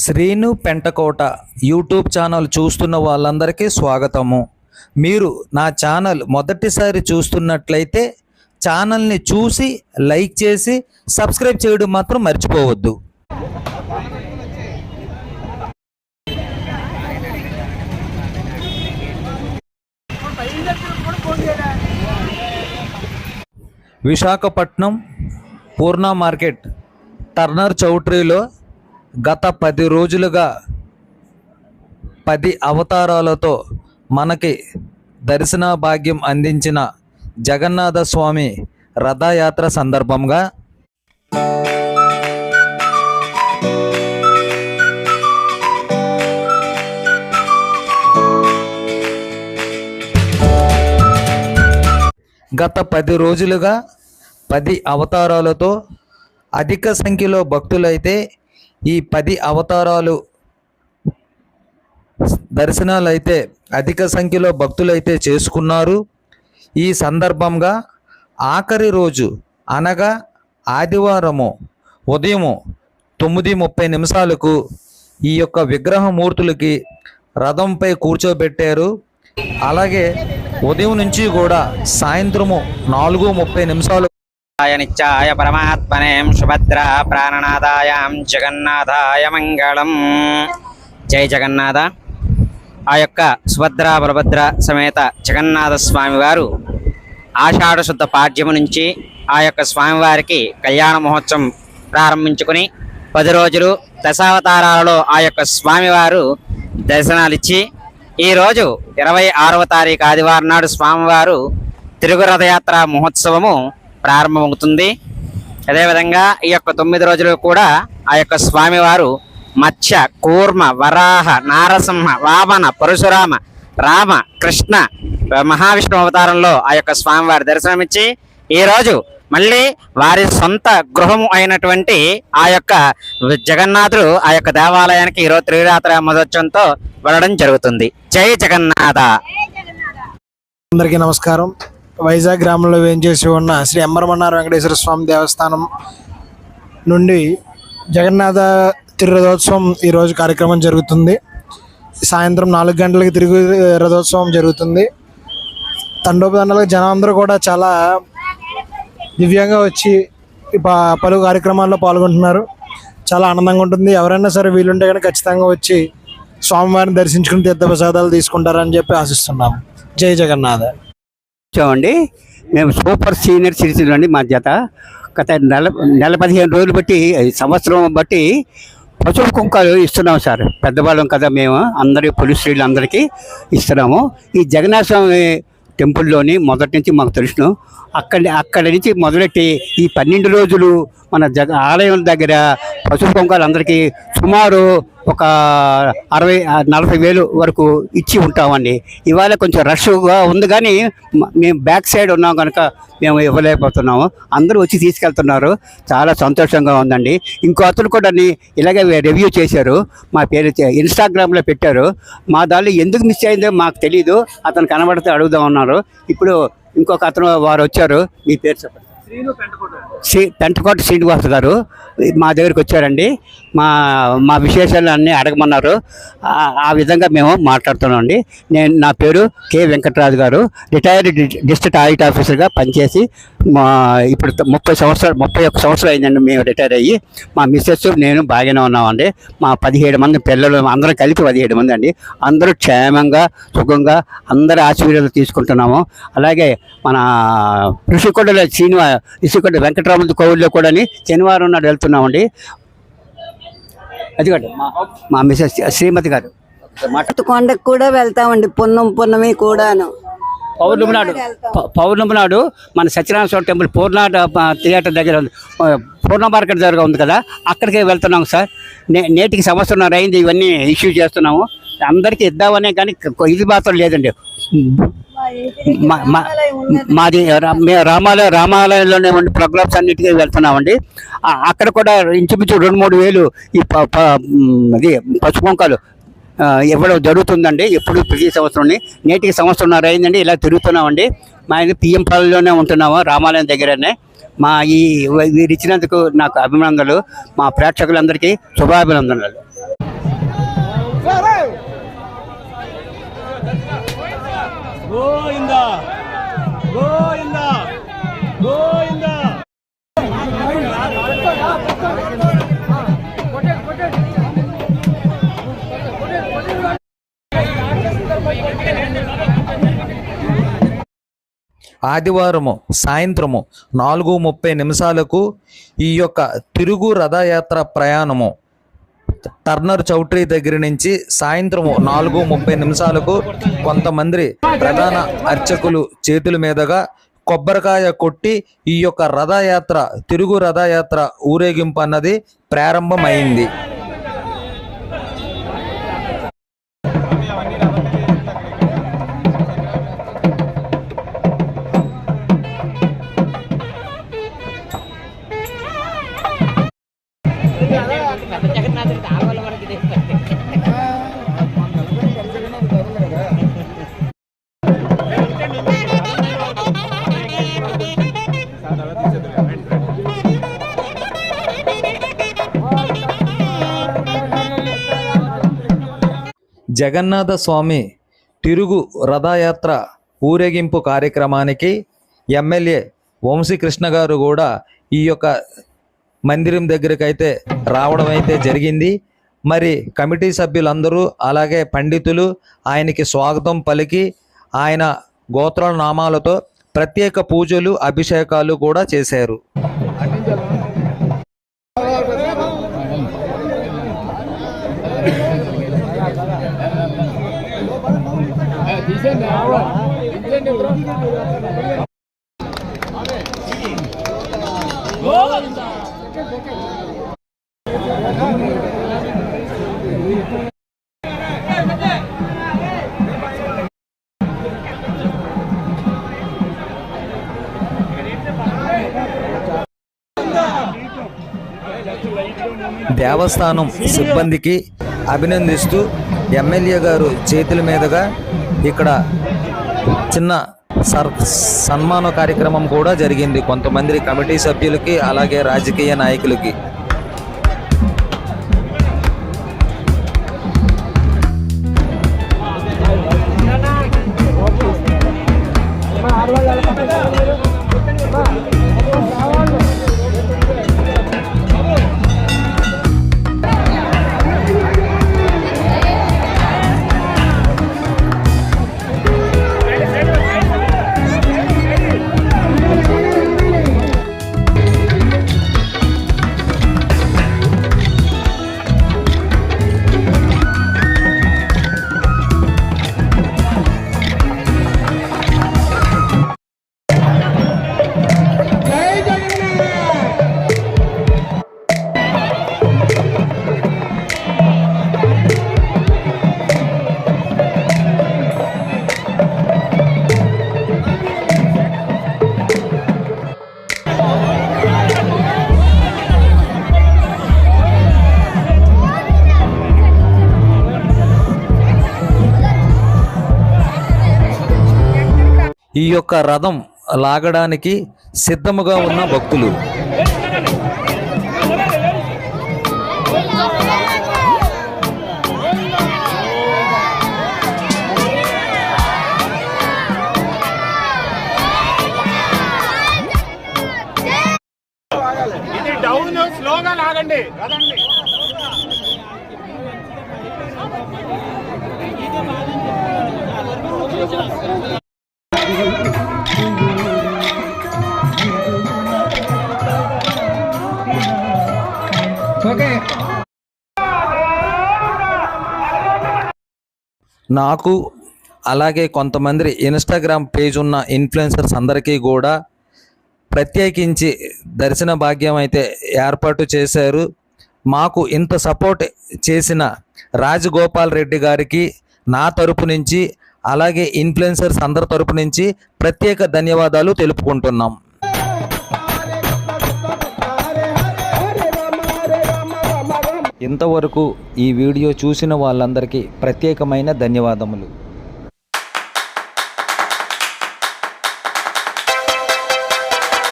Srinu Pentakota YouTube channel చూస్తున్న వాళ్ళందరికీ స్వాగతము. మీరు నా ఛానల్ మొదటిసారి చూస్తున్నట్లయితే ఛానల్ని చూసి లైక్ చేసి సబ్స్క్రైబ్ చేయడం మాత్రం మర్చిపోవద్దు. విశాఖపట్నం పూర్ణ మార్కెట్ టర్నర్ చౌట్రీలో గత 10 రోజులుగా 10 అవతారాలతో మనకి దర్శన భాగ్యం అందించిన జగన్నాథ స్వామి రథయాత్ర సందర్భంగా గత 10 రోజులుగా 10 అవతారాలతో అధిక సంఖ్యలో భక్తులైతే ఈ 10 అవతారాలు దర్శనాలైతే అధిక సంఖ్యలో భక్తులైతే చేసుకున్నారు. ఈ సందర్భంగా ఆఖరి రోజు అనగా ఆదివారము ఉదయము 9:30 ఈ యొక్క విగ్రహమూర్తులకి రథంపై కూర్చోబెట్టారు. అలాగే ఉదయం నుంచి కూడా సాయంత్రము 4:30 నిత్యాయ పరమాత్మనేం సుభద్రా ప్రాణనాథాయాం జగన్నాథాయ మంగళం. జై జగన్నాథ. ఆ యొక్క సుభద్రా బలభద్ర సమేత జగన్నాథ స్వామివారు ఆషాఢ శుద్ధ పాడ్యము నుంచి ఆ యొక్క స్వామివారికి కళ్యాణ మహోత్సవం ప్రారంభించుకుని 10 రోజులు దశావతారాలలో ఆ యొక్క స్వామివారు దర్శనాలిచ్చి ఈరోజు 26వ తారీఖు ఆదివారం నాడు స్వామివారు తిరుగు రథయాత్ర మహోత్సవము ప్రారంభమవుతుంది. అదేవిధంగా ఈ యొక్క 9 రోజులు కూడా ఆ యొక్క స్వామివారు మత్స్య కూర్మ వరాహ నారసింహ వామన పరశురామ రామ కృష్ణ మహావిష్ణు అవతారంలో ఆ యొక్క స్వామివారి దర్శనమిచ్చి ఈరోజు మళ్ళీ వారి సొంత గృహము అయినటువంటి ఆ యొక్క జగన్నాథుడు ఆ యొక్క దేవాలయానికి ఈరోజు త్రిరాత్ర మహోత్సవంతో వెళ్ళడం జరుగుతుంది. జై జగన్నాథ. అందరికీ నమస్కారం. వైజాగ్ గ్రామంలో వేంచేసి ఉన్న శ్రీ ఎంబరమన్నార వెంకటేశ్వర స్వామి దేవస్థానం నుండి జగన్నాథ తిరురథోత్సవం ఈరోజు కార్యక్రమం జరుగుతుంది. సాయంత్రం 4 గంటలకి తిరుగు రథోత్సవం జరుగుతుంది. తండోపతండాలకు జనం అందరూ కూడా చాలా దివ్యంగా వచ్చి పలు కార్యక్రమాల్లో పాల్గొంటున్నారు. చాలా ఆనందంగా ఉంటుంది. ఎవరైనా సరే వీలుంటే కానీ ఖచ్చితంగా వచ్చి స్వామివారిని దర్శించుకుని తీర్థప్రసాదాలు తీసుకుంటారని చెప్పి ఆశిస్తున్నాము. జై జగన్నాథ. చూడండి, మేము సూపర్ సీనియర్ సిటిజన్ అండి. మా జత గత నెల 15 రోజులు బట్టి సంవత్సరం బట్టి పసుపు కుంకాలు ఇస్తున్నాము సార్. పెద్దవాళ్ళం కదా మేము, అందరి పోలీస్ స్త్రీలు అందరికీ ఇస్తున్నాము. ఈ జగన్నాథ స్వామి టెంపుల్లోని మొదటి నుంచి మాకు తెలుసును. అక్కడి నుంచి మొదలెట్టి ఈ 12 రోజులు మన ఆలయం దగ్గర పసుపు కుంకాలు అందరికీ సుమారు ఒక 40 వేలు వరకు ఇచ్చి ఉంటామండి. ఇవాళ కొంచెం రష్గా ఉంది కానీ మేము బ్యాక్ సైడ్ ఉన్నాం కనుక మేము ఇవ్వలేకపోతున్నాము. అందరూ వచ్చి తీసుకెళ్తున్నారు. చాలా సంతోషంగా ఉందండి. ఇంకో అతను కూడా ఇలాగే రివ్యూ చేశారు, మా పేరు ఇన్స్టాగ్రామ్లో పెట్టారు. మా దానిలో ఎందుకు మిస్ అయిందో మాకు తెలీదు, అతను కనబడితే అడుగుదాం అన్నారు. ఇప్పుడు ఇంకొక అతను వారు వచ్చారు. మీ పేరు చెప్పండి. పెంటకోట శ్రీనివాస్ గారు మా దగ్గరికి వచ్చారండి. మా విశేషాలు అన్నీ అడగమన్నారు. ఆ విధంగా మేము మాట్లాడుతున్నామండి. నా పేరు కె వెంకటరాజు గారు. రిటైర్డ్ డిస్ట్రిక్ట్ ఆడిట్ ఆఫీసర్గా పనిచేసి ఇప్పుడు 31 సంవత్సరాలు అయిందండి మేము రిటైర్ అయ్యి. మా మిస్సెస్ నేను బాగానే ఉన్నామండి. మా 17 మంది పిల్లలు అందరం కలిపి 17 మంది అండి. అందరూ క్షేమంగా సుఖంగా అందరూ ఆశీర్వాదాలు తీసుకుంటున్నాము. అలాగే మన ఋషికొండ వెంకటరాముల కోవిల్లో కూడా శనివారం నాడు వెళ్తున్నామండి. అది కూడా మా మిసెస్ శ్రీమతి గారు. కొండకు కూడా వెళ్తామండి. పున్నమి కూడాను పౌర్ణమి నాడు మన సత్యనారాయణ స్వామి టెంపుల్ పూర్ణ థియేటర్ దగ్గర పూర్ణ మార్కెట్ దగ్గర ఉంది కదా, అక్కడికే వెళ్తున్నాము సార్. నేటికి సంవత్సరం అయింది ఇవన్నీ ఇష్యూ చేస్తున్నాము. అందరికీ ఇద్దామనే కానీ ఇది మాత్రం లేదండి. మాది రామాలయంలోనే ఉండి ప్రోగ్రామ్స్ అన్నిటికీ వెళ్తున్నామండి. అక్కడ కూడా ఇంచుమించు 2-3 వేలు ఈ అది పసుపు కుంకాలు ఇవ్వడం జరుగుతుందండి. ఎప్పుడు ప్రతి సంవత్సరం. నేటికి సంవత్సరం అయిందండి ఇలా తిరుగుతున్నామండి. మా పిఎం పాలెంలోనే ఉంటున్నాము, రామాలయం దగ్గరనే. వీరు ఇచ్చినందుకు నాకు అభినందనలు. మా ప్రేక్షకులందరికీ శుభాభినందనలు. ఆదివారము సాయంత్రము 4:30 ఈ యొక్క తిరుగు రథయాత్ర ప్రయాణము టర్నర్ చౌట్రీ దగ్గర నుంచి సాయంత్రము 4:30 కొంతమంది ప్రధాన అర్చకులు చేతుల మీదుగా కొబ్బరికాయ కొట్టి ఈ యొక్క రథయాత్ర తిరుగు రథయాత్ర ఊరేగింపు అన్నది ప్రారంభమైంది. జగన్నాథ స్వామి తిరుగు రథయాత్ర ఊరేగింపు కార్యక్రమానికి ఎమ్మెల్యే వంశీకృష్ణ గారు కూడా ఈ యొక్క మందిరం దగ్గరికి అయితే రావడం అయితే జరిగింది. మరి కమిటీ సభ్యులందరూ అలాగే పండితులు ఆయనకి స్వాగతం పలికి ఆయన గోత్రాల నామాలతో ప్రత్యేక పూజలు అభిషేకాలు కూడా చేశారు. దేవస్థానం సిబ్బందికి అభినందిస్తూ ఎమ్మెల్యే గారు చేతుల మీదుగా ఇక్కడ చిన్న సన్మాన కార్యక్రమం కూడా జరిగింది కొంతమంది కమిటీ సభ్యులకి అలాగే రాజకీయ నాయకులకి. ఈ యొక్క రథం లాగడానికి సిద్ధముగా ఉన్న భక్తులు స్లోగా లాగండి. నాకు అలాగే కొంతమంది ఇన్స్టాగ్రామ్ పేజ్ ఉన్న ఇన్ఫ్లుయెన్సర్స్ అందరికీ కూడా ప్రత్యేకించి దర్శన భాగ్యం అయితే ఏర్పాటు చేశారు. మాకు ఇంత సపోర్ట్ చేసిన రాజగోపాల్ రెడ్డి గారికి నా తరపు నుంచి అలాగే ఇన్ఫ్లుయెన్సర్స్ అందరి తరపు నుంచి ప్రత్యేక ధన్యవాదాలు తెలుపుకుంటున్నాం. ఇంతవరకు ఈ వీడియో చూసిన వాళ్ళందరికీ ప్రత్యేకమైన ధన్యవాదములు.